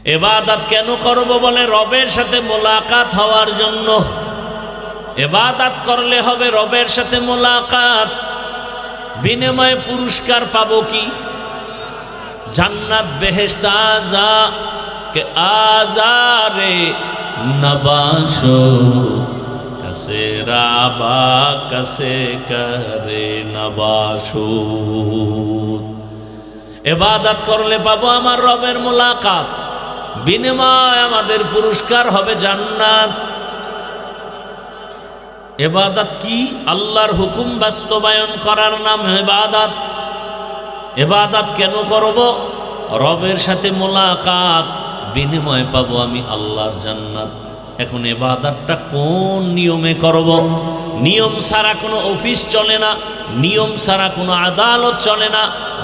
ইবাদত কেন করব বলে রবের সাথে মোলাকাত হওয়ার জন্য। ইবাদত করলে হবে রবের সাথে মোলাকাত, বিনিময়ে পুরস্কার পাবো কি? জান্নাত বেহেশত আজা কে আজারে নবাশো কসে রাবা কসে করে নবাশো। ইবাদত করলে পাবো আমার রবের মোলাকাত, বিনিময় আমাদের পুরস্কার হবে জান্নাত। ইবাদত কি? আল্লাহর হুকুম বাস্তবায়ন করার নাম ইবাদত। ইবাদত কেন করব? রবের সাথে মোলাকাত, বিনিময় পাবো আমি আল্লাহর জান্নাত। এখন ইবাদতটা কোন নিয়মে করব? নিয়ম ছাড়া কোনো অফিস চলে না, নিয়ম ছাড়া কোনো আদালত চলে না,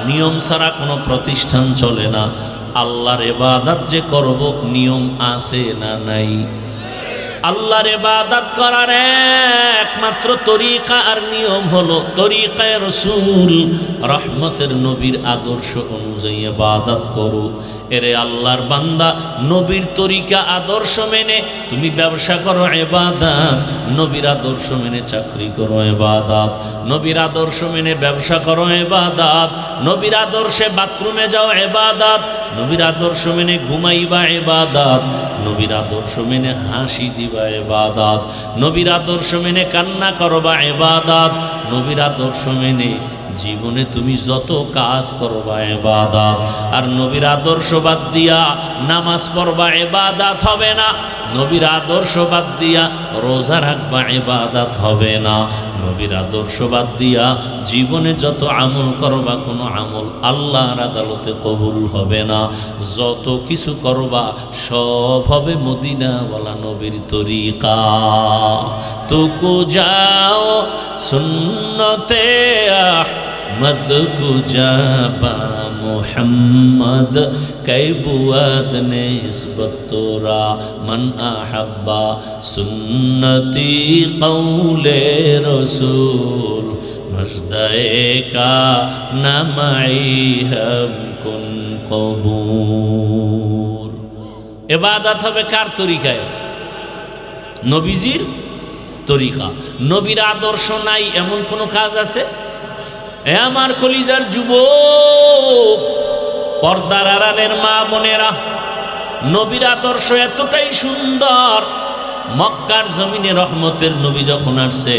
নিয়ম ছাড়া কোনো প্রতিষ্ঠান চলে না। আল্লাহর ইবাদত যে করব, নিয়ম আছে না নাই? আল্লাহর ইবাদত করার একমাত্র তরিকা আর নিয়ম হলো তরিকায়ে রাসূল, রহমতের নবীর আদর্শ অনুযায়ী ইবাদত করো। এরে আল্লাহর বান্দা, নবীর তরিকা আদর্শ মেনে তুমি ব্যবসা করো ইবাদত, নবীর আদর্শ মেনে চাকরি করো ইবাদত, নবীর আদর্শ মেনে ব্যবসা করো ইবাদত, নবীর আদর্শে বাথরুমে যাও ইবাদত, নবীর আদর্শ মেনে ঘুমাইবা ইবাদত, নবীর আদর্শ মেনে হাসি দিবা ইবাদত, নবীর আদর্শ মেনে কান্না করবা ইবাদত, নবীর আদর্শ মেনে জীবনে তুমি যত কাজ করবা ইবাদত। আর নবীর আদর্শ বাদ দিয়া নামাজ পড়বা ইবাদত হবে না, নবীর আদর্শ বাদ দিয়া রোজা রাখবা ইবাদত হবে না, নবীর আদর্শ বাদ দিয়া জীবনে যত আমল করবা কোনো আমল আল্লাহর আদালতে কবুল হবে না। যত কিছু করবা সব হবে মদিনাওয়ালা নবীর তরিকা। তুকু যাও সুন্নতে আহমদ কু যাবা মুহাম্মদ कै बुआद निस्बत तोरा मन अहब्बा सुन्नती कौले रसूल मजदाए का नमाई हम कुन कबूल। इबादत হবে কার তরিকায়? নবীজির তরিকা। নবীর আদর্শ নাই এমন কোন কাজ আছে? এ আমার কলিজার যুবক, পর্দার আড়ালের মা বোনেরা, নবীর আদর্শ এতটাই সুন্দর। মক্কার জমিনে রহমতের নবী যখন আসছে,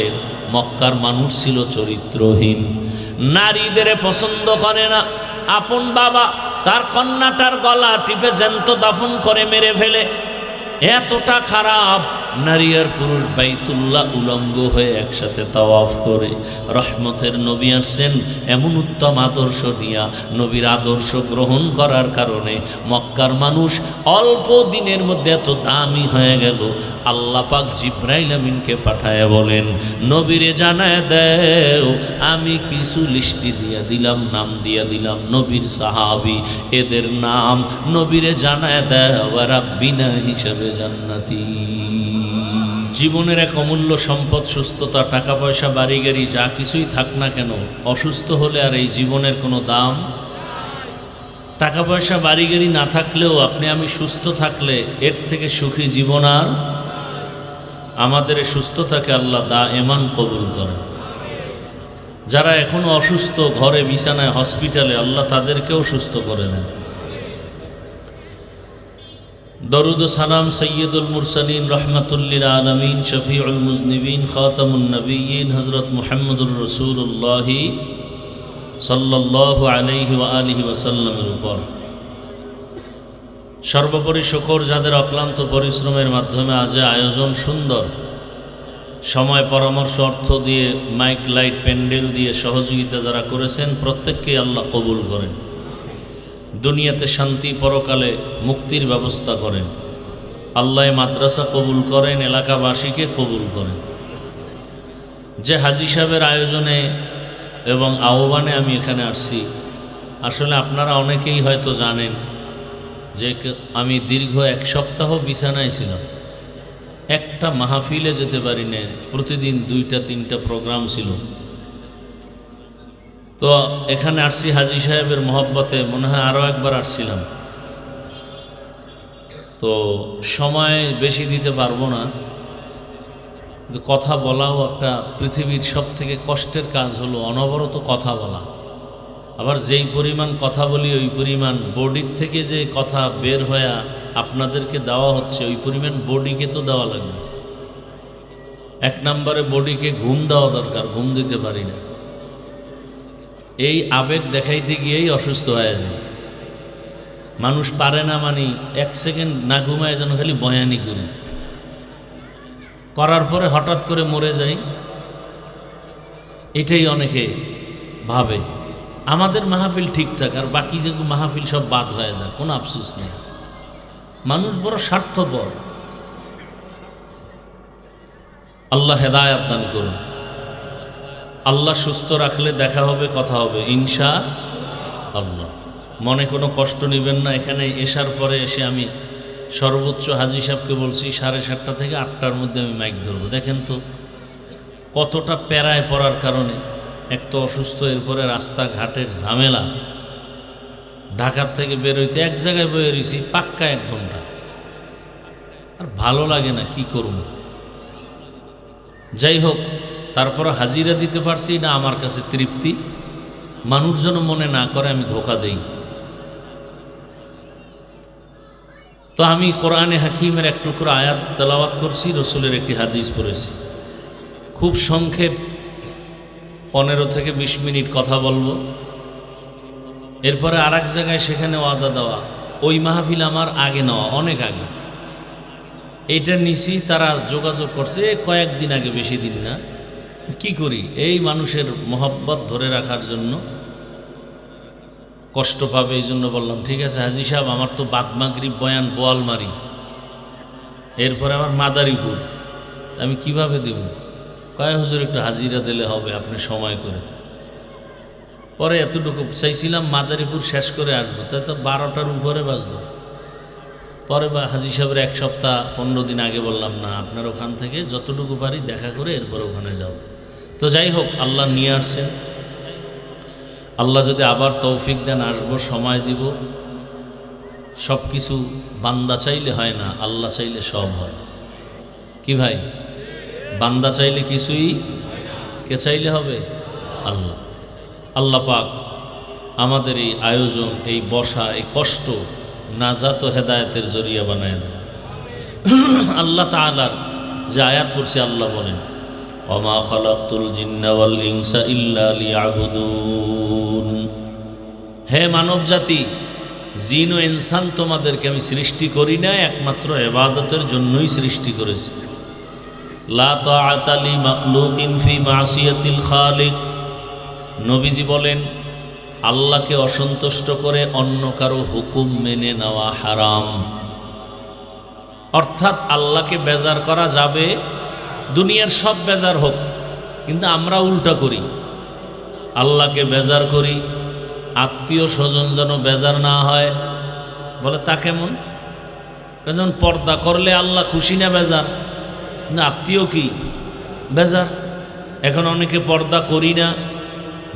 মক্কার মানুষ ছিল চরিত্রহীন, নারীদের পছন্দ করে না। আপন বাবা তার কন্যাটার গলা টিপে জ্যান্ত দাফন করে মেরে ফেলে, এতটা খারাপ। নারী আর পুরুষ বাইতুল্লাহ উলঙ্গ হয়ে একসাথে তাওয়াফ করে। রহমতের নবী আসছেন এমন উত্তম আদর্শ নিয়া। নবীর আদর্শ গ্রহণ করার কারণে মক্কার মানুষ অল্প দিনের মধ্যে এত দামি হয়ে গেল। আল্লাহ পাক জিব্রাইল আমিনকে পাঠায় বলেন, নবীরে জানায় দেও আমি কিছু লিস্টি দিয়া দিলাম, নাম দিয়া দিলাম নবীর সাহাবী, এদের নাম নবীরে জানায় দেও আর বিনা হিসাবে জান্নাতি। জীবনের এক অমূল্য সম্পদ সুস্থতা, টাকা পয়সা বাড়ি গাড়ি যা কিছুই থাক না কেন, অসুস্থ হলে আর এই জীবনের কোনো দাম। টাকা পয়সা বাড়ি গাড়ি না থাকলেও আপনি আমি সুস্থ থাকলে এর থেকে সুখী জীবন আর আমাদের সুস্থতাকে আল্লাহ দায়েমান কবুল করেন। যারা এখনো অসুস্থ ঘরে বিছানায় হসপিটালে, আল্লাহ তাদেরকেও সুস্থ করে দেন। দরুদ ও সালাম সৈয়দুল মুরসালিন রহমাতুল্লিল আলমিন শফিউল মুজনিবিন খাতামুন নবিয়্যিন হযরত মুহাম্মদুর রাসূলুল্লাহ সাল্লাল্লাহু আলাইহি ওয়া আলিহি ওয়াসাল্লামের উপর সর্বোপরি শুকর যাদের অক্লান্ত পরিশ্রমের মাধ্যমে আজ আয়োজন সুন্দর, সময় পরামর্শ অর্থ দিয়ে মাইক লাইট প্যান্ডেল দিয়ে সহযোগিতা যারা করেছেন প্রত্যেককেই আল্লাহ কবুল করেন। দুনিয়াতে শান্তি, পরকালে মুক্তির ব্যবস্থা করেন। আল্লাহ মাদ্রাসা কবুল করেন, এলাকাবাসীকে কবুল করেন। যে হাজী সাহেবের আয়োজনে এবং আহ্বানে আমি এখানে আসছি, আসলে আপনারা অনেকেই হয়তো জানেন যে আমি দীর্ঘ এক সপ্তাহ বিছানায় ছিলাম, একটা মাহফিলে যেতে পারি না, প্রতিদিন 2-3টা প্রোগ্রাম ছিল। তো এখানে আসছি হাজী সাহেবের মহব্বতে, মনে হয় আরও একবার আসছিলাম। তো সময় বেশি দিতে পারবো না, কিন্তু কথা বলাও একটা পৃথিবীর সব থেকে কষ্টের কাজ হলো অনবরত কথা বলা। আবার যেই পরিমাণ কথা বলি ওই পরিমাণ বডির থেকে যে কথা বের হয়ে আপনাদেরকে দেওয়া হচ্ছে ওই পরিমাণ বডিকে তো দেওয়া লাগবে। এক নম্বরে বডিকে ঘুম দেওয়া দরকার, ঘুম দিতে পারি না। এই আবেগ দেখাইতে গিয়েই অসুস্থ হয়ে যায় মানুষ। পারে না মানে এক সেকেন্ড না ঘুমায় যেন খালি বয়ানি করি, করার পরে হঠাৎ করে মরে যাই। এটাই অনেকে ভাবে আমাদের মাহফিল ঠিকঠাক আর বাকি যেগুলো মাহফিল সব বাদ হয়ে যায়, কোনো আফসোস নেই। মানুষ বড় স্বার্থপর। আল্লাহ হেদায়েত দান করুন। আল্লাহ সুস্থ রাখলে দেখা হবে, কথা হবে ইনশা আল্লাহ। মনে কোনো কষ্ট নেবেন না। এখানে এসার পরে এসে আমি সর্বোচ্চ হাজী সাহেবকে বলছি 7:30 থেকে 8টার মধ্যে আমি মাইক ধরবো। দেখেন তো কতটা প্যারায় পড়ার কারণে, এক তো অসুস্থ, এরপরে রাস্তাঘাটের ঝামেলা, ঢাকার থেকে বেরোইতে এক জায়গায় বয়ে রয়েছি পাক্কা 1 ঘন্টা। আর ভালো লাগে না, কি করব। যাই হোক, তারপরে হাজিরা দিতে পারছি না, আমার কাছে তৃপ্তি। মানুষ যেন মনে না করে আমি ধোকা দেই। তো আমি কোরআনে হাকিমের এক টুকরো আয়াত তেলাওয়াত করছি, রসুলের একটি হাদিস পড়েছি। খুব সংক্ষেপ 15 থেকে 20 মিনিট কথা বলবো। এরপরে আর এক জায়গায় সেখানে ওয়াদা দেওয়া, ওই মাহফিল আমার আগে নেওয়া, অনেক আগে। এইটা নিছি, তারা যোগাযোগ করছে কয়েকদিন আগে, বেশি দিন না। কি করি, এই মানুষের মহব্বত ধরে রাখার জন্য, কষ্ট পাবে এই জন্য বললাম ঠিক আছে হাজী সাহেব, আমার তো বাদ মাগরিব বয়ান বোয়ালমারি, এরপরে আমার মাদারীপুর, আমি কিভাবে দেব? কয় হুজুর একটু হাজিরা দিলে হবে আপনি সময় করে। পরে এতটুকু চাইছিলাম মাদারীপুর শেষ করে আসবো, তাই তো 12টার উপরে বাজলো। পরে হাজী সাহেবের 1 সপ্তাহ 15 দিন আগে বললাম না, আপনার ওখান থেকে যতটুকু পারি দেখা করে এরপরে ওখানে যাও। তো যাই হোক, আল্লাহ নিয়ে আসছেন। আল্লাহ যদি আবার তৌফিক দেন আসবো, সময় দিব। সব কিছু বান্দা চাইলে হয় না, আল্লাহ চাইলে সব হয়। কি ভাই, বান্দা চাইলে কিছুই, কে চাইলে হবে? আল্লাহ। আল্লাহ পাক আমাদের এই আয়োজন, এই বসা, এই কষ্ট নাজাত ও হেদায়েতের জরিয়া বানায় দেন। আল্লাহ তাআলার যে আয়াত পড়ছি, আল্লাহ বলেন ওমা খালাকতুল জিন্না ওয়াল ইনসা ইল্লা লিয়াবুদুন। হে মানব জাতি, জিন ও ইনসান তোমাদেরকে আমি সৃষ্টি করি না, একমাত্র ইবাদতের জন্যই সৃষ্টি করেছি। লা তাআতা লি মাখলুকিন ফি মাসিয়াতিল খালিক। নবীজি বলেন আল্লাহকে অসন্তুষ্ট করে অন্য কারো হুকুম মেনে নেওয়া হারাম। অর্থাৎ আল্লাহকে বেজার করা যাবে, দুনিয়ার সব বেজার হোক, কিন্তু আমরা উল্টা করি, আল্লাহকে বেজার করি। আত্মীয় স্বজন যেন বেজার না হয়। বলে তা কেমন? যেমন পর্দা করলে আল্লাহ খুশি না বেজার, না আত্মীয় কি বেজার। এখন অনেকে পর্দা করি না,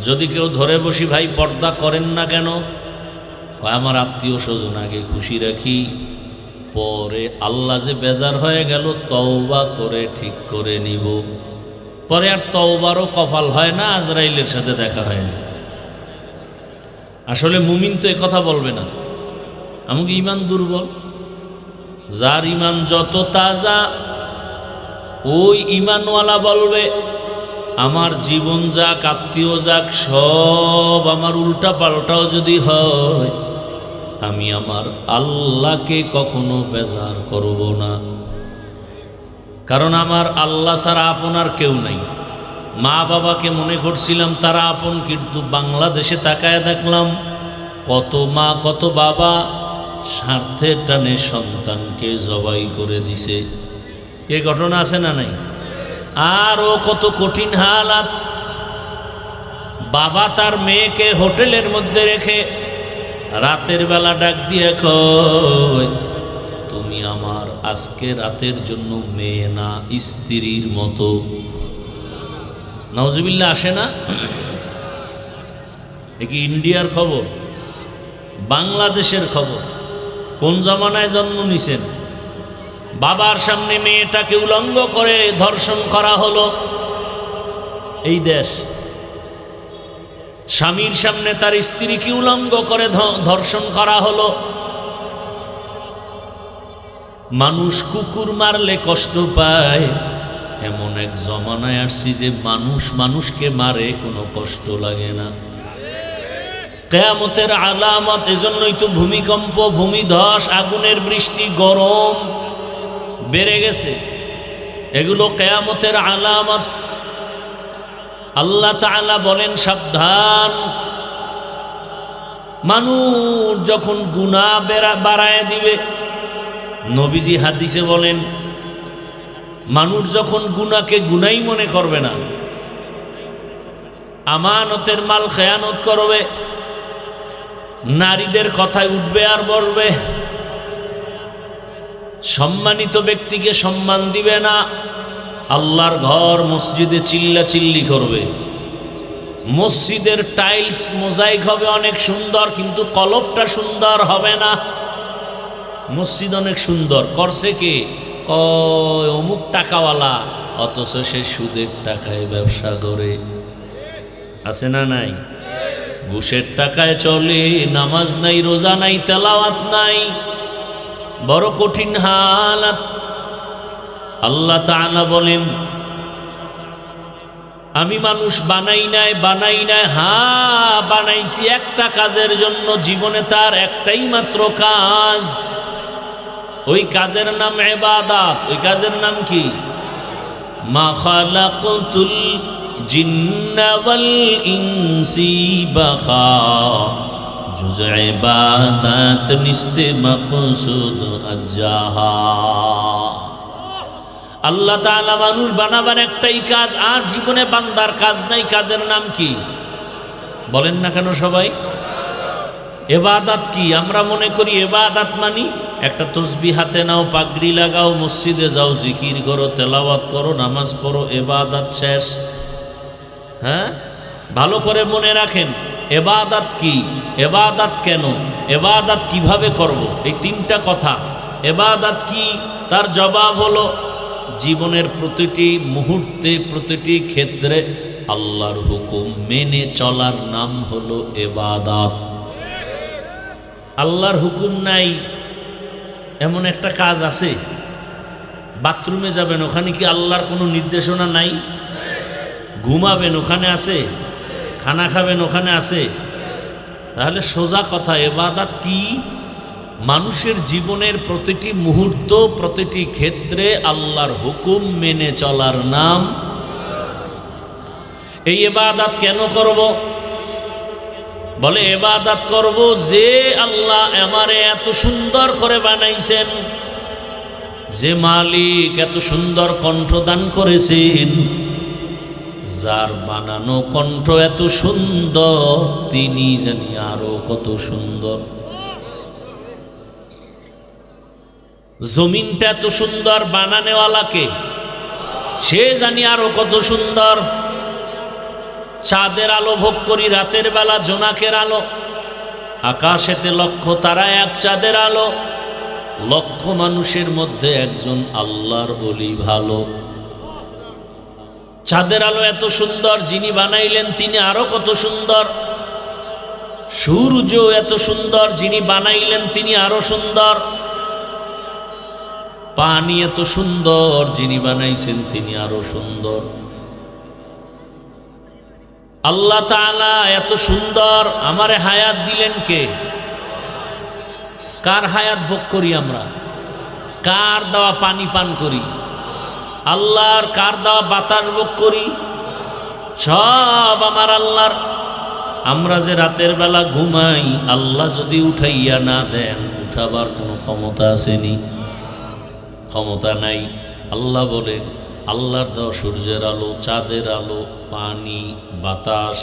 যদি কেউ ধরে বসি ভাই পর্দা করেন না কেন, আমার আত্মীয় স্বজন আগে খুশি রাখি, পরে আল্লাহ যে বেজার হয়ে গেল তওবা করে ঠিক করে নিব। পরে আর তওবারও কপাল হয় না, আজরাইলের সাথে দেখা হয়ে যায়। আসলে মুমিন তো কথা বলবে না, আমাকে ইমান দুর্বল। যার ইমান যত তাজা ওই ইমানওয়ালা বলবে আমার জীবন যাক, আত্মীয় যাক, সব আমার উল্টা পাল্টাও যদি হয়, আমি আমার আল্লাহকে কখনো বেজার করব না। কারণ আমার আল্লাহ ছাড়া আপনার কেউ নাই। মা বাবাকে মনে করছিলাম তারা আপন, কিন্তু বাংলাদেশে তাকায় দেখলাম কত মা কত বাবা স্বার্থের টানে সন্তানকে জবাই করে দিছে। এ ঘটনা আছে না নাই? আরও কত কঠিন হালাত। বাবা তার মেয়েকে হোটেলের মধ্যে রেখে রাতের বেলা ডাক দিয়ে কয় তুমি আমার আজকে রাতের জন্য মেয়ে না, স্ত্রীর মতো। নাউজুবিল্লাহ আসে না? এ কি ইন্ডিয়ার খবর? বাংলাদেশের খবর। কোন জমানায় জন্ম নিছেন? বাবার সামনে মেয়েটাকে উলঙ্গ করে ধর্ষণ করা হলো এই দেশ। স্বামীর সামনে তার স্ত্রীকে উলঙ্গ করে ধর্ষণ করা হলো। মানুষ কুকুর মারলে কষ্ট পায়, এমন এক জমানায় আসছি যে মানুষ মানুষকে মারে, কোনো কষ্ট লাগে না। কিয়ামতের আলামত, এজন্যই তো ভূমিকম্প, ভূমিধস, আগুনের বৃষ্টি, গরম বেড়ে গেছে। এগুলো কিয়ামতের আলামত। আল্লাহ তাআলা বলেন সাবধান, মানুষ যখন গুনাহ বাড়ায় দিবে, নবীজি হাদিসে বলেন মানুষ যখন গুনাহকে গুনাহই মনে করবে না, আমানতের মাল খেয়ানত করবে, নারীদের কথায় উঠবে আর বসবে, সম্মানিত ব্যক্তিকে সম্মান দিবে না, আল্লাহর ঘর মসজিদে চিল্লাচিল্লি করবে, মসজিদের টাইলস মোজাইক হবে অনেক সুন্দর, কিন্তু কলবটা সুন্দর হবে না। মসজিদ অনেক সুন্দর করছে কে? অমুক টাকাওয়ালা, অথচ সে সুদের টাকায় ব্যবসা করে। আছে না নাই? ঘুষের টাকায় চলে, নামাজ নাই, রোজা নাই, তেলাওয়াত নাই, বড় কঠিন হালাত। আল্লাহ তাআলা বলেন আমি মানুষ বানাই নাই, হ্যাঁ বানাইছি একটা কাজের জন্য। জীবনে তার একটাই মাত্র কাজ, ওই কাজের নাম ইবাদত। ওই কাজের নাম কি? মা খালাকতুল জিন্না ওয়াল ইনসি বাখা, জুজ ইবাদত নিস্তে মাকসুদ আজ্জাহা। আল্লাহ তাআলা মানুষ বানাবার একটাই কাজ, আর জীবনে বান্দার কাজ নাই। কাজের নাম কি? বলেন না কেন সবাই? ইবাদত কি? আমরা মনে করি ইবাদত মানি একটা তসবিহ হাতে নাও, পাগড়ি লাগাও, মসজিদে যাও, জিকির করো, তেলাওয়াত করো, নামাজ পড়ো, ইবাদত শেষ। হ্যাঁ, ভালো করে মনে রাখেন ইবাদত কি, ইবাদত কেন, ইবাদত কিভাবে করব, এই তিনটা কথা। ইবাদত কি? তার জবাব হলো জীবনের প্রতিটি মুহূর্তে, প্রতিটি ক্ষেত্রে আল্লাহর হুকুম মেনে চলার নাম হলো ইবাদত। আল্লাহর হুকুম নাই এমন একটা কাজ আছে? বাথরুমে যাবেন, ওখানে কি আল্লাহর কোনো নির্দেশনা নাই? ঘুমাবেন, ওখানে আছে? খানা খাবেন, ওখানে আছে? তাহলে সোজা কথা, ইবাদত কি? মানুষের জীবনের প্রতিটি মুহূর্ত, প্রতিটি ক্ষেত্রে আল্লাহর হুকুম মেনে চলার নাম। এই ইবাদত কেন করব? বলে ইবাদত করব যে আল্লাহ আমারে এত সুন্দর করে বানাইছেন, যে মালিক এত সুন্দর কণ্ঠ দান করেছেন, যার বানানো কণ্ঠ এত সুন্দর, তিনি জানি আরো কত সুন্দর। জমিনটা এত সুন্দর, বানানেওয়ালাকে সে জানি আরো কত সুন্দর। চাঁদের আলো ভোগ করি রাতের বেলা, জোনাকের আলো, আকাশেতে লক্ষ তারা এক চাঁদের আলো, লক্ষ মানুষের মধ্যে একজন আল্লাহর ওলি ভালো। চাঁদের আলো এত সুন্দর, যিনি বানাইলেন তিনি আরো কত সুন্দর। সূর্য এত সুন্দর, যিনি বানাইলেন তিনি আরো সুন্দর। পানি এত সুন্দর, যিনি বানাইছেন তিনি আরো সুন্দর। আল্লাহ তাআলা এত সুন্দর, আমারে হায়াত দিলেন কে? কার হায়াত ভোগ করি আমরা? কার দেওয়া পানি পান করি? আল্লাহর। কার দেওয়া বাতাস ভোগ করি? সব আমার আল্লাহর। আমরা যে রাতের বেলা ঘুমাই, আল্লাহ যদি উঠাইয়া না দেন, উঠাবার কোনো ক্ষমতা আসেনি? ক্ষমতা নাই। আল্লাহ বলেন আল্লাহর দেওয়া সূর্যের আলো, চাঁদের আলো, পানি, বাতাস,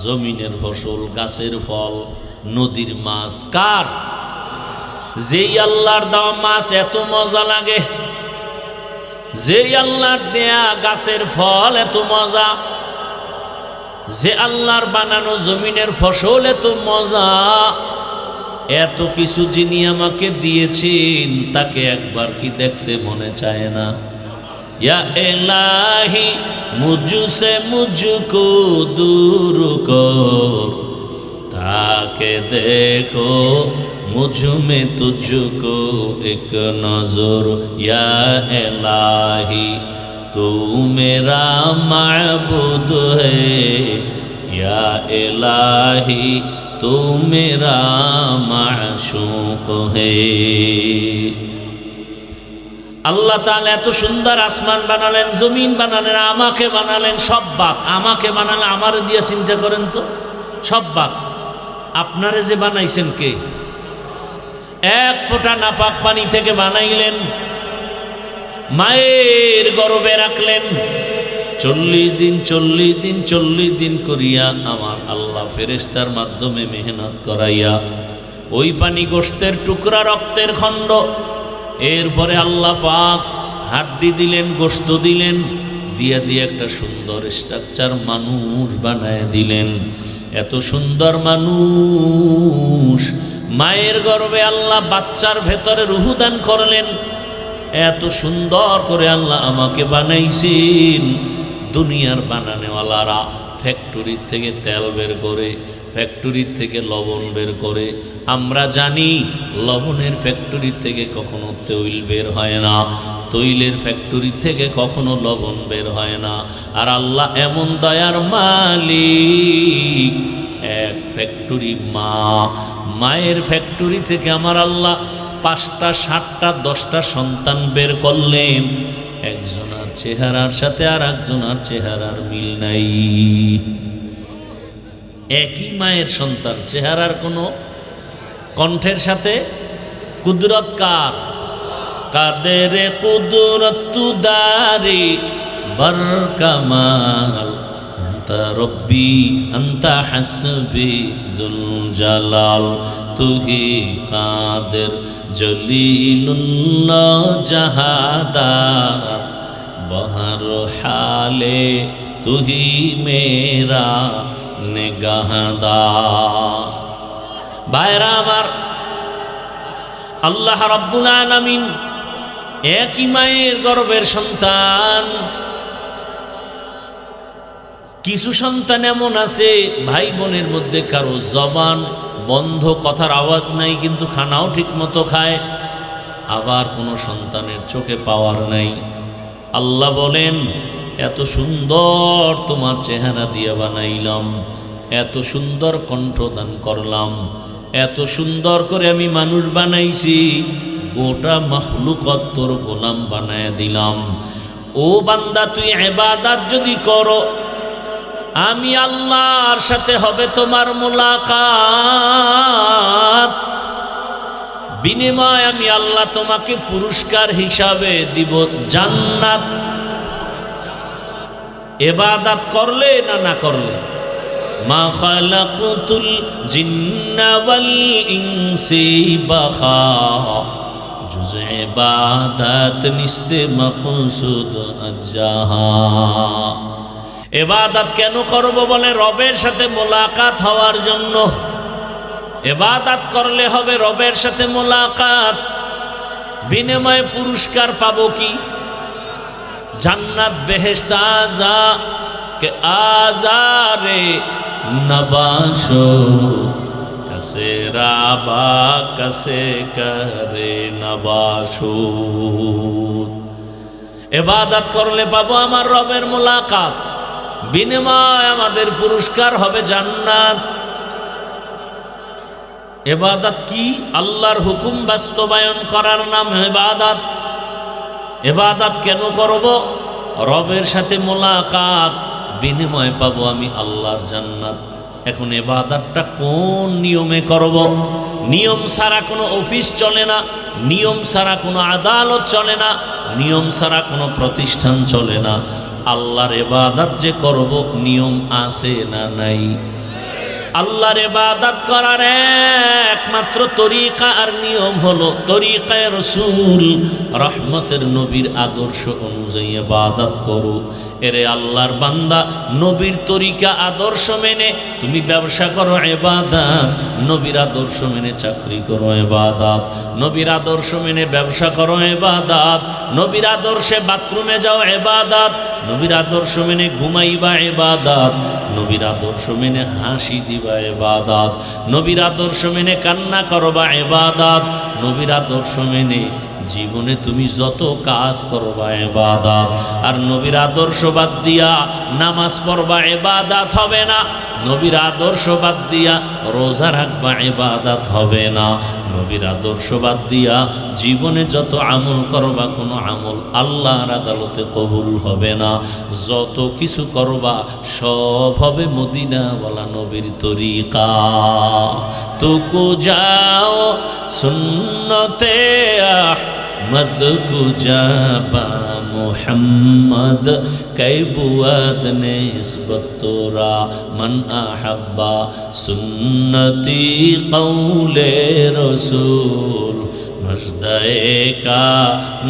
জমিনের ফসল, গাছের ফল, নদীর মাছ কার? যেই আল্লাহর দেওয়া মাছ এত মজা লাগে, যেই আল্লাহর দেয়া গাছের ফল এত মজা, যে আল্লাহর বানানো জমিনের ফসল এত মজা, এত কিছু যিনি আমাকে দিয়েছেন তাকে একবার কি দেখতে মনে চায় না? या इलाही मुझसे मुझको दूर कर ताके देखो मुझ में तुझको एक नजर या इलाही तू मेरा माबूद है या इलाही तू मेरा माशूक है। আল্লাহ তাআলা এত সুন্দর আসমান বানালেন, জমিন বানালেন, আমাকে বানালেন, সব বাদ। আমাকে বানালে আমার দিয়ে চিন্তা করেন তো, সব বাদ। আপনারে যে বানাইছেন কে? এক ফোঁটা নাপাক পানি থেকে বানাইলেন, মায়ের গর্ভে রাখলেন, 40 দিন করিয়া আমার আল্লাহ ফেরেশতার মাধ্যমে মেহনত করাইয়া ওই পানি গোশতের টুকরা, রক্তের খণ্ড, এরপরে আল্লাহ পাক হাড্ডি দিলেন, গোশত দিলেন, দিয়া দিয়ে একটা সুন্দর স্ট্রাকচার মানুষ বানায় দিলেন। এত সুন্দর মানুষ, মায়ের গর্ভে আল্লাহ বাচ্চার ভেতরে রুহু দান করলেন। এত সুন্দর করে আল্লাহ আমাকে বানাইছেন। দুনিয়ার বানানেওয়ালারা ফ্যাক্টরির থেকে তেল বের করে, ফ্যাক্টরির থেকে লবণ বের করে। আমরা জানি লবণের ফ্যাক্টরি থেকে কখনো তৈল বের হয় না, তৈলের ফ্যাক্টরি থেকে কখনো লবণ বের হয় না। আর আল্লাহ এমন দয়ার মালিক, এক ফ্যাক্টরি মা, মায়ের ফ্যাক্টরি থেকে আমার আল্লাহ 5টা 7টা 10টা সন্তান বের করলেন। একজনের চেহারার সাথে আর একজনের চেহারার মিল নাই। একই মায়ের সন্তান, চেহারার কোনো, কণ্ঠের সাথে। কুদরত কার? কাদের কুদরত তুদারি বর কামাল আন্তা রব্বি আন্তা হাসবি যুল জালাল তুহি কাদের জলিলুল্লাহ জাহাদাত বহর হালে তুহি মেরা নেগাহদার। ভাইরা আমার, আল্লাহ রাব্বুল আলামিন একই মায়ের গর্ভের সন্তান। কিছু সন্তান এমন আছে, ভাই বোনের মধ্যে কারো জবান বন্ধ, কথার আওয়াজ নাই, কিন্তু খানাও ঠিক মতো খায়। আবার কোনো সন্তানের চোখে পাওয়ার নাই। আল্লাহ বলেন, এত সুন্দর তোমার চেহারা দিয়ে বানাইলাম, এত সুন্দর কণ্ঠদান করলাম, এত সুন্দর করে আমি মানুষ বানাইছি, গোটা মাখলুকত তোর গোলাম বানায় দিলাম। ও বান্দা, তুই ইবাদত যদি করো, আমি আল্লাহর সাথে হবে তোমার মুলাকাত। বিনিময় আমি আল্লাহ তোমাকে পুরস্কার হিসাবে দিব জান্নাত। ইবাদত করলে না না করলে। মা খালাকুতুল জিন্না ওয়াল ইনসি বাখা জুজ ইবাদত নিস্তে মাকসুদ আজাহা। ইবাদত কেন করব বলে? রবের সাথে মোলাকাত হওয়ার জন্য। ইবাদত করলে হবে রবের সাথে মোলাকাত, বিনিময়ে পুরস্কার পাবো কি? জান্নাত, বেহেশত। আজা কে আজারে নবাশো কসে রাবা কসে করে নবাশো। ইবাদত করলে পাবো আমার রবের মোলাকাত, বিনিময় আমাদের পুরস্কার হবে জান্নাত। ইবাদত কি? আল্লাহর হুকুম বাস্তবায়ন করার নাম ইবাদত। ইবাদত কেন করব? রবের সাথে মোলাকাত, বিনিময় পাবো আমি আল্লাহর জান্নাত। এখন ইবাদতটা কোন নিয়মে করব? নিয়ম ছাড়া কোনো অফিস চলে না, নিয়ম ছাড়া কোনো আদালত চলে না, নিয়ম ছাড়া কোনো প্রতিষ্ঠান চলে না। আল্লাহর ইবাদত যে করব, নিয়ম আছে না নাই? আল্লাহর ইবাদত করার একমাত্র তরিকা আর নিয়ম হলো তরিকায়ে রাসূল, রহমতের নবীর আদর্শ অনুযায়ী ইবাদত করো। এরে আল্লাহর বান্দা, নবীর তরিকা আদর্শ মেনে তুমি ব্যবসা করো ইবাদত, নবীর আদর্শ মেনে চাকরি করো ইবাদত, নবীর আদর্শ মেনে ব্যবসা করো ইবাদত, নবীর আদর্শে বাথরুমে যাও ইবাদত, নবীর আদর্শ মেনে ঘুমাইবা ইবাদত, নবীর আদর্শ মেনে হাসি দিবা ইবাদত, নবীর আদর্শ মেনে কান্না করবা ইবাদত, নবীর আদর্শ মেনে জীবনে তুমি যত কাজ করবা ইবাদত। আর নবীর আদর্শ বাদ দিয়া নামাজ পড়বা ইবাদত হবে না, নবীর আদর্শ বাদ দিয়া রোজা রাখবা ইবাদত হবে না, নবীর আদর্শ বাদ দিয়া জীবনে যত আমল করবা কোনো আমল আল্লাহর আদালতে কবুল হবে না। যত কিছু করবা সব হবে মদিনাওয়ালা নবীর তরিকা। তুকু যাও সুন্নতে আহমদ কু যাবা মুহাম্মদ কৈবুয়াদ নিসবত তোরা মান আহাব্বা সুন্নতি কৌলে রসুল মজদায়ে কা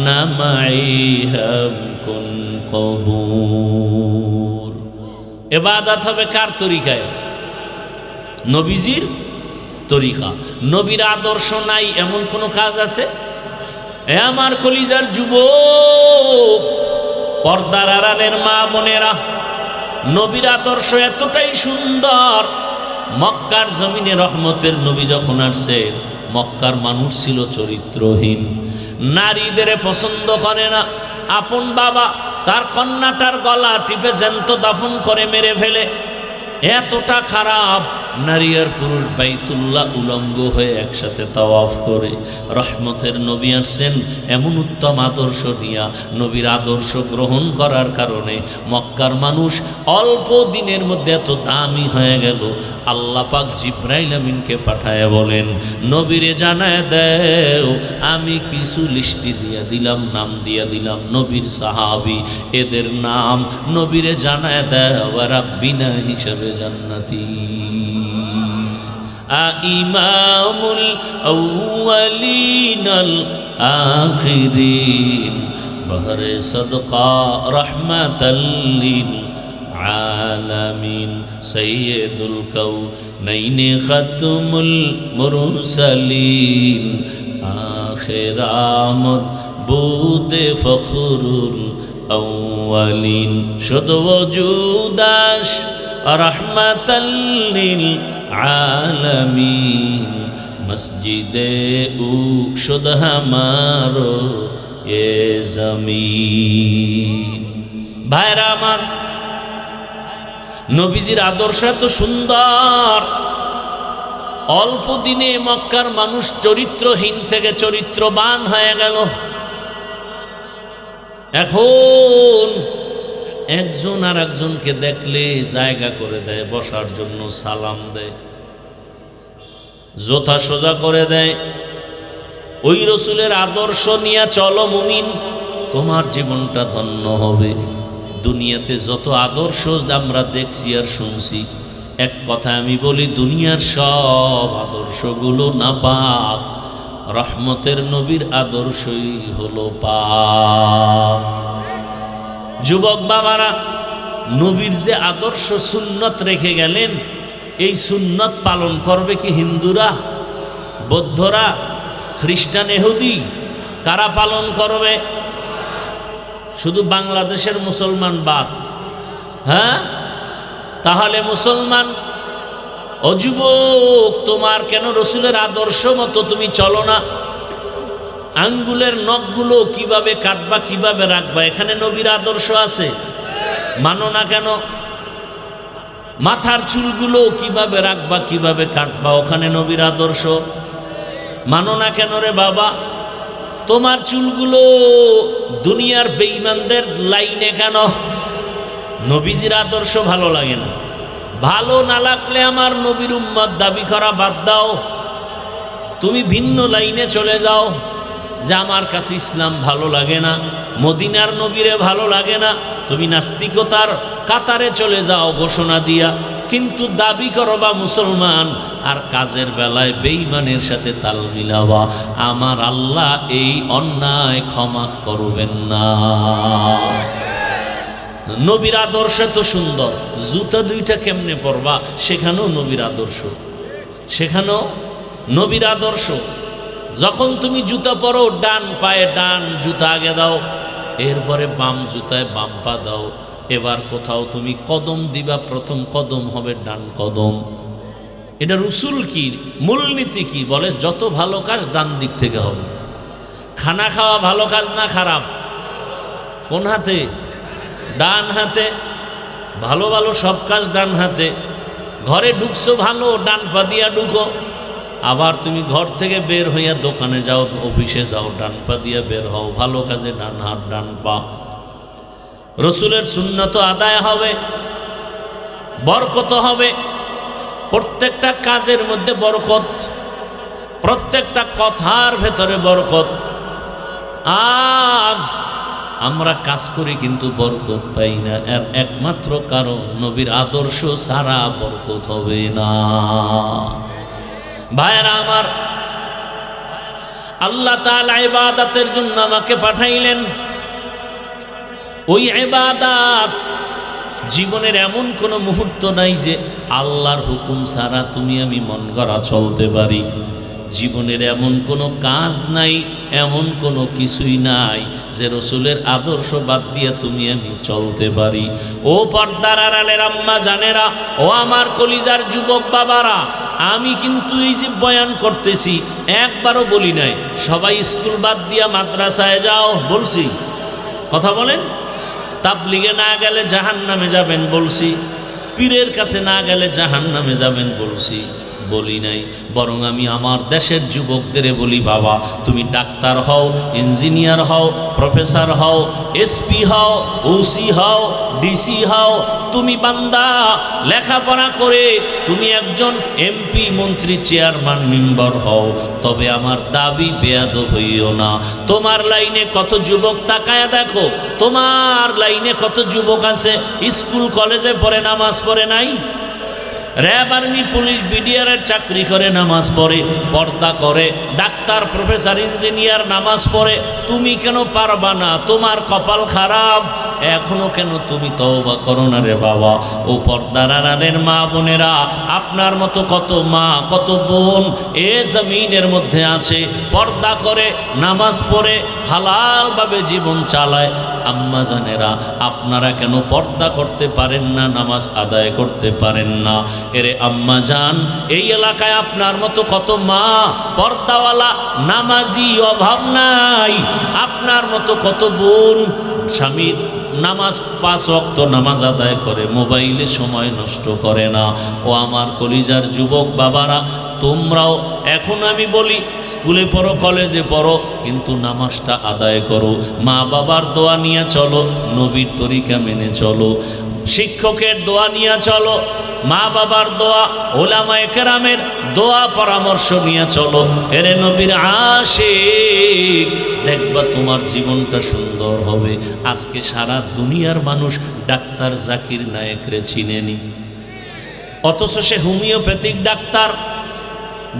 নামাই হাম কুন কবুল। ইবাদত হবে কার তরিকায়? নবীজির তরিকা। নবীর আদর্শ নাই এমন কোন কাজ আছে? এ আমার কলিজার যুবক, পর্দার আড়ালের মা বোনেরা, নবীর আদর্শ এতটাই সুন্দর। মক্কার জমিনে রহমতের নবী যখন আসছে, মক্কার মানুষ ছিল চরিত্রহীন, নারীদের পছন্দ করে না। আপন বাবা তার কন্যাটার গলা টিপে জ্যান্ত দাফন করে মেরে ফেলে, এতটা খারাপ। নারী আর পুরুষ বাইতুল্লাহ উলঙ্গ হয়ে একসাথে তাওয়াফ করে। রহমতের নবী আসছেন এমন উত্তম আদর্শ নিয়া। নবীর আদর্শ গ্রহণ করার কারণে মক্কার মানুষ অল্প দিনের মধ্যে এত দামি হয়ে গেল। আল্লাহ পাক জিব্রাইল আমিনকে পাঠায় বলেন, নবীরে জানায় দেও আমি কিছু লিস্টি দিয়া দিলাম, নাম দিয়া দিলাম নবীর সাহাবী, এদের নাম নবীরে জানায় দেও রাব্বিনা হিসাবে জান্নাতি। ইমামুল আউয়ালিনাল আখিরিন বহরে সদকা রহমাতাল লিল আলামিন সাইয়্যিদুল কাউনাইনি খাতমুল মুরসালিন আখিরামত বুদে ফখরুল আউয়ালিন শুধু ওজুদাস রহমাতাল লিল আলামিন মসজিদে উ শুদ হামারো এ জমিন। ভাইরা আমার, নবীজির আদর্শ এত সুন্দর, অল্প দিনে মক্কার মানুষ চরিত্রহীন থেকে চরিত্রবান হয়ে গেল। এখন একজন আর একজনকে দেখলে জায়গা করে দেয়, বসার জন্য সালাম দেয়, জোতা সোজা করে দেয়। ওই রসুলের আদর্শ নিয়ে চলো মুমিন, তোমার জীবনটা ধন্য হবে। দুনিয়াতে যত আদর্শ আমরা দেখছি আর শুনছি, এক কথা আমি বলি, দুনিয়ার সব আদর্শগুলো নাপাক, রহমতের নবীর আদর্শই হলো পাক। যুবক বাবারা, নবীর যে আদর্শ সুন্নত রেখে গেলেন, এই সুন্নত পালন করবে কি হিন্দুরা, বৌদ্ধরা, খ্রিস্টান, ইহুদি? কারা পালন করবে? শুধু বাংলাদেশের মুসলমান বাদ। হ্যাঁ, তাহলে মুসলমান ও যুবক, তোমার কেন রসুলের আদর্শ মতো তুমি চলো না? আঙ্গুলের নখগুলো কিভাবে কাটবা, কিভাবে রাখবা, এখানে নবীর আদর্শ আছে, মানো না কেন? মাথার চুলগুলো কিভাবে রাখবা, কিভাবে কাটবা, ওখানে নবীর আদর্শ, মানো না কেন রে বাবা? তোমার চুলগুলো দুনিয়ার বেঈমানদের লাইনে কেন? নবীজির আদর্শ ভালো লাগে না? ভালো না লাগলে আমার নবীর উম্মত দাবি করা বাদ দাও, তুমি ভিন্ন লাইনে চলে যাও। যে আমার কাছে ইসলাম ভালো লাগে না, মদিনার নবীরে ভালো লাগে না, তুমি নাস্তিকতার কাতারে চলে যাও ঘোষণা দিয়া। কিন্তু দাবি করবা মুসলমান আর কাজের বেলায় বেঈমানের সাথে তাল মিলাবা, আমার আল্লাহ এই অন্যায় ক্ষমা করবেন না। নবীর আদর্শ তো সুন্দর, জুতা দুইটা কেমনে পরবা সেখানেও নবীর আদর্শ, সেখানেও নবীর আদর্শ। যখন তুমি জুতা পরো ডান পায়ে ডান জুতা আগে দাও, এরপরে বাম জুতায় বাম পা দাও। এবার কোথাও তুমি কদম দিবা, প্রথম কদম হবে ডান কদম। এটা রসুল কি মূলনীতি কি বলে? যত ভালো কাজ ডান দিক থেকে হবে। খানা খাওয়া ভালো কাজ না খারাপ? কোন হাতে? ডান হাতে। ভালো ভালো সব কাজ ডান হাতে। ঘরে ঢুকছো ভালো, ডান পা দিয়া ঢুকো। আবার তুমি ঘর থেকে বের হইয়া দোকানে যাও, অফিসে যাও, ডান পা দিয়া বের হও। ভালো কাজে ডান হাত ডান পা। রসুলের সুন্নত আদায় হবে, বরকত হবে। প্রত্যেকটা কাজের মধ্যে বরকত, প্রত্যেকটা কথার ভেতরে বরকত। আজ আমরা কাজ করি কিন্তু বরকত পাই না, এর একমাত্র কারণ নবীর আদর্শ ছাড়া বরকত হবে না। ভাইরা আমার, আল্লাহ তাআলা ইবাদতের জন্য আমাকে পাঠাইলেন। ওই ইবাদত, জীবনের এমন কোনো মুহূর্ত নাই যে আল্লাহর হুকুম ছাড়া তুমি আমি মন গড়া চলতে পারি। জীবনের এমন কোনো কাজ নাই, এমন কোনো কিছুই নাই যে রসুলের আদর্শ বাদ দিয়ে তুমি আমি চলতে পারি। ও পর্দার আড়ালের আম্মা জানেরা, ও আমার কলিজার যুবক বাবারা, আমি কিন্তু এই যে বয়ান করতেছি একবারও বলি নাই সবাই স্কুল বাদ দিয়া মাদ্রাসায় যাও, বলছি? কথা বলেন। তাবলিগে না গেলে জাহান্নামে যাবেন বলছি? পীরের কাছে না গেলে জাহান্নামে যাবেন বলছি? বলি নাই। বরং আমি আমার দেশের যুবকদের বলি, বাবা তুমি ডাক্তার হও, ইঞ্জিনিয়ার হও, প্রফেসর হও, এসপি হও, ওসি হও, ডিসি হও, তুমি বান্দা লেখাপড়া করে তুমি একজন এমপি, মন্ত্রী, চেয়ারম্যান, মেম্বার হও, তবে আমার দাবি বেয়াদব হইও না। তোমার লাইনে কত যুবক, তাকায়া দেখো তোমার লাইনে কত যুবক আছে স্কুল কলেজে পড়ে, নামাজ পড়ে নাই? র্যাব, আর্মি, পুলিশ, বিডিআরের চাকরি করে, নামাজ পড়ে, পর্দা করে, ডাক্তার, প্রফেসর, ইঞ্জিনিয়ার নামাজ পড়ে। তুমি কেন পারবা না? তোমার কপাল খারাপ। এখনো কেন তুমি তওবা করো না রে বাবা? ও পর্দার আড়ালের মা বোনেরা, আপনার মতো কত মা, কত বোন এ জমিনের মধ্যে আছে, পর্দা করে, নামাজ পড়ে, হালালভাবে জীবন চালায়। আম্মা জানেরা, আপনারা কেন পর্দা করতে পারেন না, নামাজ আদায় করতে পারেন না? এরে আম্মা জান, এই এলাকায় আপনার মতো কত মা পর্দাওয়ালা, নামাজি, অভাব নাই। আপনার মতো কত বোন স্বামীর নামাজ 5 ওয়াক্ত নামাজ আদায় করে, মোবাইলে সময় নষ্ট করে না। ও আমার কলিজার যুবক বাবারা, তোমরাও এখন আমি বলি স্কুলে পড়ো, কলেজে পড়ো, কিন্তু নামাজটা আদায় করো। মা বাবার দোয়া নিয়ে চলো, নবীর তরিকা মেনে চলো, শিক্ষকের দোয়া নিয়ে চলো, মা বাবার দোয়া, ওলামায়ে কেরামের দোয়া পরামর্শ নিয়ে চলো। এরে নবীর আশিক, দেখবা তোমার জীবনটা সুন্দর হবে। আজকে সারা দুনিয়ার মানুষ ডাক্তার জাকির নায়েকরে চিনেনি, অথচ সে হোমিওপ্যাথিক ডাক্তার।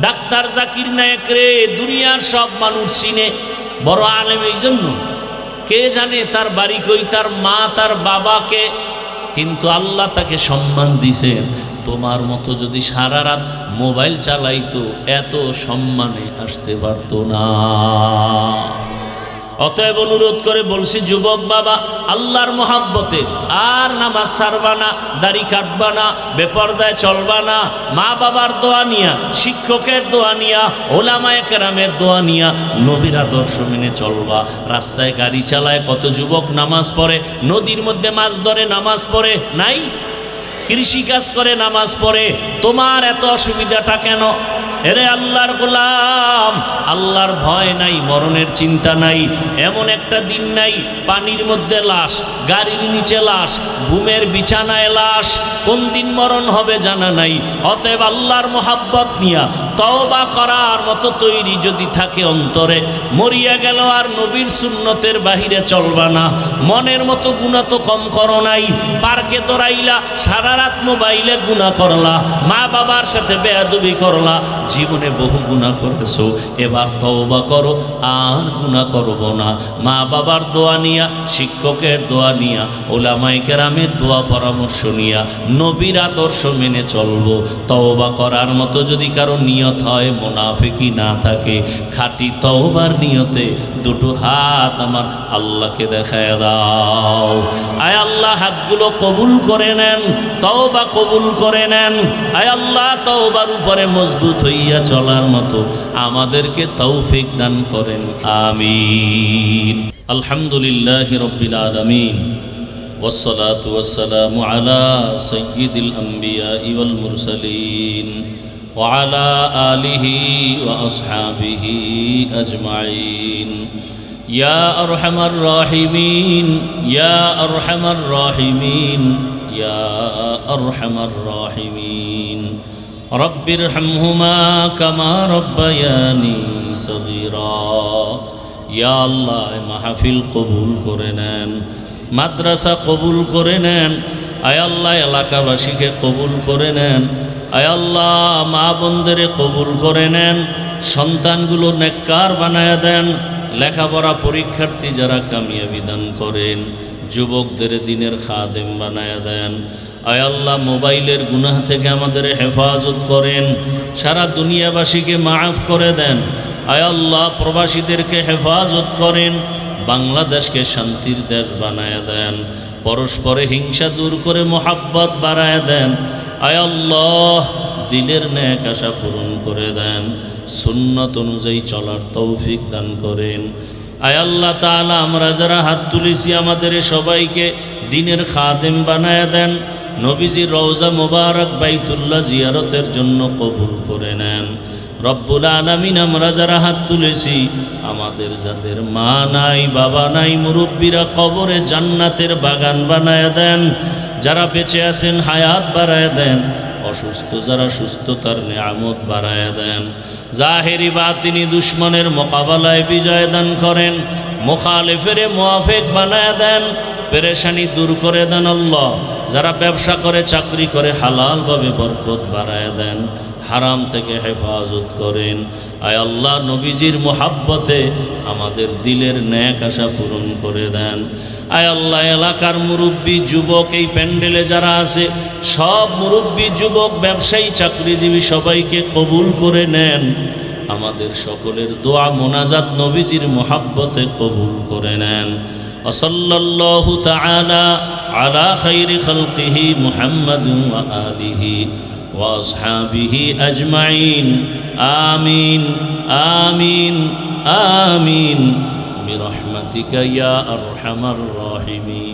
ডাক্তার জাকির নায়েকরে দুনিয়ার সব মানুষ চিনে, বড় আলেম। এই জন্য কে জানে তার বাড়ি কই, তার মা, তার বাবাকে, কিন্তু আল্লাহ তাকে সম্মান দিছেন। তোমার মতো যদি সারা রাত মোবাইল চালাইতো, এত সম্মানে আসতে পারতো না। অতএব অনুরোধ করে বলছি যুবক বাবা, আল্লাহর মহাব্বতে আর নামাজ ছাড়বা না, দাড়ি কাটবা না, বেপরদায় চলবা না। মা বাবার দোয়া নিয়া, শিক্ষকের দোয়া নিয়া, ওলামায়ে কেরামের দোয়া নিয়া নবীর আদর্শ মেনে চলবা। রাস্তায় গাড়ি চালায় কত যুবক নামাজ পড়ে, নদীর মধ্যে মাছ ধরে নামাজ পড়ে নাই? কৃষি কাজ করে নামাজ পড়ে। তোমার এত অসুবিধাটা কেন? এরে আল্লাহর গোলাম, আল্লাহর ভয় নাই, মরণের চিন্তা নাই, এমন একটা দিন নাই পানির মধ্যে লাশ, গাড়ির নিচে লাশ, ঘুমের বিছানায় লাশ, কোন দিন মরণ হবে জানা নাই। অতএব আল্লাহর মোহাব্বত নিয়া তওবা করার মতো তৈরি যদি থাকে অন্তরে, মরিয়া গেল আর নবীর সুন্নতের বাহিরে চলবা না। মনের মতো গুনাহ তো কম করো নাই, পার্কে দৌড়াইলা, সারা রাত মোবাইলে গুনাহ করলা, মা বাবার সাথে বেয়াদবি করলা, জীবনে বহু গুনাহ করেছো। এবার তওবা করো, আর গুনাহ করব না। মা বাবার দোয়া নিয়া, শিক্ষকের দোয়া নিয়া, ওলামায়ে কেরামের দোয়া পরামর্শ নিয়া, নবীর আদর্শ মেনে চলবো। তওবা করার মতো যদি কারো নিয়ত হয়, মুনাফিকি না থাকে, খাঁটি তওবার নিয়তে দুটো হাত আমার আল্লাহকে দেখায় দাও। আয় আল্লাহ, হাতগুলো কবুল করে নেন, তওবা কবুল করে নেন। আয় আল্লাহ, তওবার উপরে মজবুত হইয়া চলার মতো আমাদেরকে তৌফিক দান করেন, আমিন। আলহামদুলিল্লাহি রাব্বিল আলামিন, والصلاة والسلام على سيد الأنبياء والمرسلين وعلى آله وأصحابه أجمعين يا أرحم الراحمين يا أرحم الراحمين يا أرحم الراحمين رب ارحمهما كما ربياني صغيرا يا الله محفل قبول করে নেন, মাদ্রাসা কবুল করে নেন। আয় আল্লাহ, এলাকাবাসীকে কবুল করে নেন। আয় আল্লাহ, মা বোনদের কবুল করে নেন। সন্তানগুলো নেককার বানায়া দেন। লেখাপড়া পরীক্ষার্থী যারা কামিয়াবি দান করেন, যুবকদের দিনের খাদেম বানায়া দেন। আয় আল্লাহ, মোবাইলের গুনাহ থেকে আমাদের হেফাজত করেন। সারা দুনিয়াবাসীকে মাফ করে দেন। আয় আল্লাহ, প্রবাসীদেরকে হেফাজত করেন। বাংলাদেশকে শান্তির দেশ বানায় দেন। পরস্পরে হিংসা দূর করে মোহাব্বত বাড়ায় দেন। আয় আল্লাহ, দিলের নেক আশা পূরণ করে দেন। সুন্নত অনুযায়ী চলার তৌফিক দান করেন। আয় আল্লাহ তাআলা, আমরা যারা হাত তুলেছি আমাদের সবাইকে দিনের খাদেম বানায় দেন। নবীজির রওজা মোবারক বাইতুল্লাহ জিয়ারতের জন্য কবুল করে নেন। রব্বুল আলামিন, আমরা যারা হাত তুলেছি আমাদের যাদের মা নাই, বাবা নাই, মুরব্বীরা কবরে জান্নাতের বাগান বানায় দেন। যারা বেঁচে আছেন হায়াত বাড়ায় দেন। অসুস্থ যারা সুস্থতার নিয়ামত বাড়ায় দেন। জাহেরি বাতিনি দুশ্মনের মোকাবেলায় বিজয় দান করেন। মুখালিফের মুআফিক বানায় দেন। পেরেশানি দূর করে দেন আল্লাহ। যারা ব্যবসা করে, চাকরি করে, হালালভাবে বরকত বাড়ায় দেন। হারাম থেকে হেফাজত করেন। আয় আল্লাহ, নবীজির মোহাব্বতে আমাদের দিলের নেক আশা পূরণ করে দেন। আয় আল্লাহ, এলাকার মুরব্বী যুবক এই প্যান্ডেলে যারা আছে, সব মুরব্বী যুবক, ব্যবসায়ী, চাকরিজীবী সবাইকে কবুল করে নেন। আমাদের সকলের দোয়া মোনাজাত নবীজির মোহাব্বতে কবুল করে নেন। ওয়াসাল্লাল্লাহু তাআলা আলা খাইরি খালকিহি মুহাম্মাদিন ওয়া আলিহি وأصحابه أجمعين آمين آمين آمين برحمتك يا أرحم الراحمين।